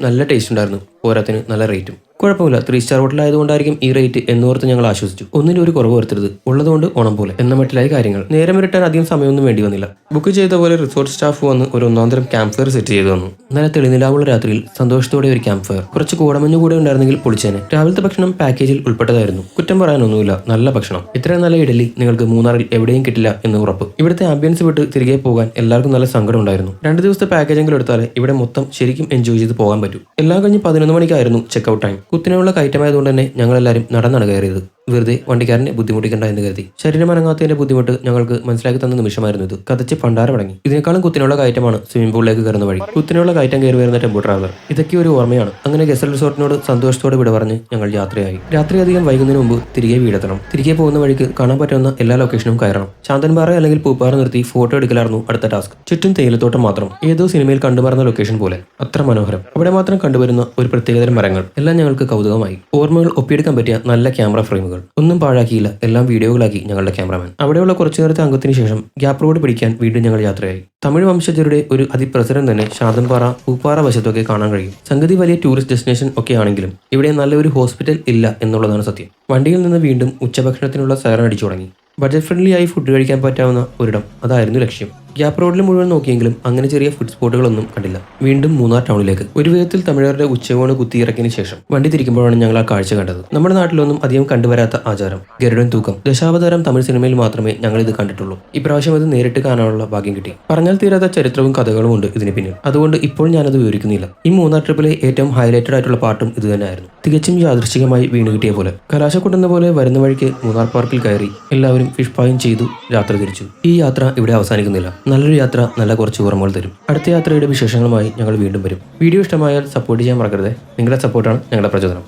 നല്ല ടേസ്റ്റ് ഉണ്ടായിരുന്നു, പോരാത്തിന് നല്ല റേറ്റും. കുഴപ്പമില്ല, 3 സ്റ്റാർ ഹോട്ടൽ ആയതുകൊണ്ടായിരിക്കും ഈ റേറ്റ് എന്നോർത്ത് ഞങ്ങൾ ആശ്വസിച്ചു. ഒന്നിനും ഒരു കുറവ് വരുത്തരുത്, ഉള്ളതുകൊണ്ട് ഓണം പോലെ എന്ന മട്ടിലായി കാര്യങ്ങൾ. നേരം വരട്ടാൻ അധികം സമയമൊന്നും വേണ്ടി വന്നില്ല. ബുക്ക് ചെയ്ത പോലെ റിസോർട്ട് സ്റ്റാഫ് വന്ന് ഒരു ഒന്നാന്തരം ക്യാമ്പ് ഫയർ സെറ്റ് ചെയ്തു തന്നു. നല്ല തെളിനിലാവുള്ള രാത്രിയിൽ സന്തോഷത്തോടെ ഒരു ക്യാമ്പ് ഫയർ. കുറച്ച് കൂടമഞ്ഞു കൂടെ ഉണ്ടായിരുന്നെങ്കിൽ പൊളിച്ചേനെ. രാവിലത്തെ ഭക്ഷണം പാക്കേജിൽ ഉൾപ്പെട്ടതായിരുന്നു. കുറ്റം പറയാനൊന്നുമില്ല, നല്ല ഭക്ഷണം. ഇത്രയും നല്ല ഇഡലി നിങ്ങൾക്ക് മൂന്നാറിൽ എവിടെയും കിട്ടില്ല എന്ന് ഉറപ്പ്. ഇവിടുത്തെ ആംബിയൻസ് വിട്ട് തിരികെ പോകാൻ എല്ലാവർക്കും നല്ല സങ്കടം ഉണ്ടായിരുന്നു. 2 ദിവസത്തെ പാക്കേജെങ്കിലും എടുത്താലേ ഇവിടെ മൊത്തം ശരിക്കും എൻജോയ് ചെയ്ത് പോകാൻ പറ്റൂ. എല്ലാം കഴിഞ്ഞ് 11 മണിക്കായിരുന്നു ചെക്ക്ഔട്ട് ടൈം. കുത്തിനുള്ള കയറ്റമായതുകൊണ്ട് തന്നെ ഞങ്ങളെല്ലാവരും നടന്നാണ് കയറിയത്. വെറുതെ വണ്ടിക്കാരനെ ബുദ്ധിമുട്ടിക്കണ്ട എന്ന് കരുതി. ശരീരം അനങ്ങാത്തതിന്റെ ബുദ്ധിമുട്ട് ഞങ്ങൾക്ക് മനസ്സിലാക്കി തന്ന നിമിഷമായിരുന്നു ഇത്. കതച്ച് പണ്ടാരമടങ്ങി. ഇതിനേക്കാളും കുത്തിനുള്ള കയറ്റമാണ് സ്വിമ്മിംഗ് പൂളിലേക്ക് കയറുന്ന വഴി. കുത്തിനുള്ള കയറ്റം കയറി വരുന്ന ടെമ്പോ ട്രാവലർ. ഇതൊക്കെ ഒരു ഓർമ്മയാണ്. അങ്ങനെ ഗസൽ റിസോർട്ടിനോട് സന്തോഷത്തോടെ വിട പറഞ്ഞ് ഞങ്ങൾ യാത്രയായി. രാത്രി അധികം വൈകുന്നതിന് മുമ്പ് തിരികെ വീടെത്തണം. തിരികെ പോകുന്ന വഴിക്ക് കാണാൻ പറ്റുന്ന എല്ലാ ലൊക്കേഷനും കയറണം. ശാന്തൻപാറ അല്ലെങ്കിൽ പൂപ്പാറ നിർത്തി ഫോട്ടോ എടുക്കലായിരുന്നു അടുത്ത ടാസ്ക്. ചുറ്റും തേയിലത്തോട്ടം മാത്രം. ഏതോ സിനിമയിൽ കണ്ടുമറന്ന ലൊക്കേഷൻ പോലെ. അത്ര മനോഹരം. അവിടെ മാത്രം കണ്ടുവരുന്ന ഒരു പ്രത്യേകതരം മരങ്ങൾ. എല്ലാം ഞങ്ങൾക്ക് കൗതുകമായി. ഓർമ്മകൾ ഒപ്പിയെടുക്കാൻ പറ്റിയ നല്ല ക്യാമറ ഫ്രെയിമുകൾ. ഒന്നും പാഴാക്കിയില്ല, എല്ലാം വീഡിയോകളാക്കി ഞങ്ങളുടെ ക്യാമറമാൻ. അവിടെയുള്ള കുറച്ചു നേരത്തെ അംഗത്തിന് ശേഷം ഗ്യാപ്പ് റോഡ് പിടിക്കാൻ വീണ്ടും ഞങ്ങൾ യാത്രയായി. തമിഴ് വംശജരുടെ ഒരു അതിപ്രസരം തന്നെ ശാന്തൻപാറ പൂപ്പാറ വശത്തൊക്കെ കാണാൻ കഴിയും. സംഗതി വലിയ ടൂറിസ്റ്റ് ഡെസ്റ്റിനേഷൻ ഒക്കെ ആണെങ്കിലും ഇവിടെ നല്ലൊരു ഹോസ്പിറ്റൽ ഇല്ല എന്നുള്ളതാണ് സത്യം. വണ്ടിയിൽ നിന്ന് വീണ്ടും ഉച്ചഭക്ഷണത്തിനുള്ള സൈറൺ അടിച്ചു തുടങ്ങി. ബഡ്ജറ്റ് ഫ്രണ്ട്ലി ആയി ഫുഡ് കഴിക്കാൻ പറ്റാവുന്ന ഒരിടം, അതായിരുന്നു ലക്ഷ്യം. ഗ്യാപ്പ് റോഡിൽ മുഴുവൻ നോക്കിയെങ്കിലും അങ്ങനെ ചെറിയ ഫുഡ് സ്പോട്ടുകളൊന്നും കണ്ടില്ല. വീണ്ടും മൂന്നാർ ടൗണിലേക്ക്. ഒരു വിധത്തിൽ തമിഴരുടെ ഉച്ചകോണ് കുത്തിയിറക്കിയതിനു ശേഷം വണ്ടി തിരിക്കുമ്പോഴാണ് ഞങ്ങൾ ആ കാഴ്ച കണ്ടത്. നമ്മുടെ നാട്ടിലൊന്നും അധികം കണ്ടുവരാത്ത ആചാരം, ഗരുഡൻ തൂക്കം. ദശാവതാരം തമിഴ് സിനിമയിൽ മാത്രമേ ഞങ്ങൾ ഇത് കണ്ടിട്ടുള്ളൂ. ഇപ്രാവശ്യം അത് നേരിട്ട് കാണാനുള്ള ഭാഗ്യം കിട്ടി. പറഞ്ഞാൽ തീരാത്ത ചരിത്രവും കഥകളും ഉണ്ട് ഇതിന് പിന്നിൽ. അതുകൊണ്ട് ഇപ്പോൾ ഞാനത് വിവരിക്കുന്നില്ല. ഈ മൂന്നാർ ട്രിപ്പിലെ ഏറ്റവും ഹൈലൈറ്റഡ് ആയിട്ടുള്ള പാട്ടും ഇത് തന്നെയായിരുന്നു. തികച്ചും യാദൃശ്ചികമായി വീണ് കിട്ടിയ പോലെ. കലാശക്കൊട്ടുന്ന പോലെ വരുന്ന വഴിക്ക് മൂന്നാർ പാർക്കിൽ കയറി എല്ലാവരും ഫിഷ് പായും ചെയ്തു യാത്ര തിരിച്ചു. ഈ യാത്ര ഇവിടെ അവസാനിക്കുന്നില്ല. നല്ലൊരു യാത്ര നല്ല കുറച്ച് ഓർമ്മകൾ തരും. അടുത്ത യാത്രയുടെ വിശേഷങ്ങളുമായി ഞങ്ങൾ വീണ്ടും വരും. വീഡിയോ ഇഷ്ടമായാൽ സപ്പോർട്ട് ചെയ്യാൻ മറക്കരുത്. നിങ്ങളുടെ സപ്പോർട്ടാണ് ഞങ്ങളുടെ പ്രചോദനം.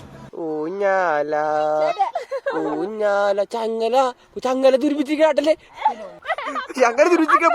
ചങ്ങല ചങ്ങല തുരുപ്പിച്ചിട്ടാട്ടല്ലേ ചങ്ങല തുരുപ്പിക്കാൻ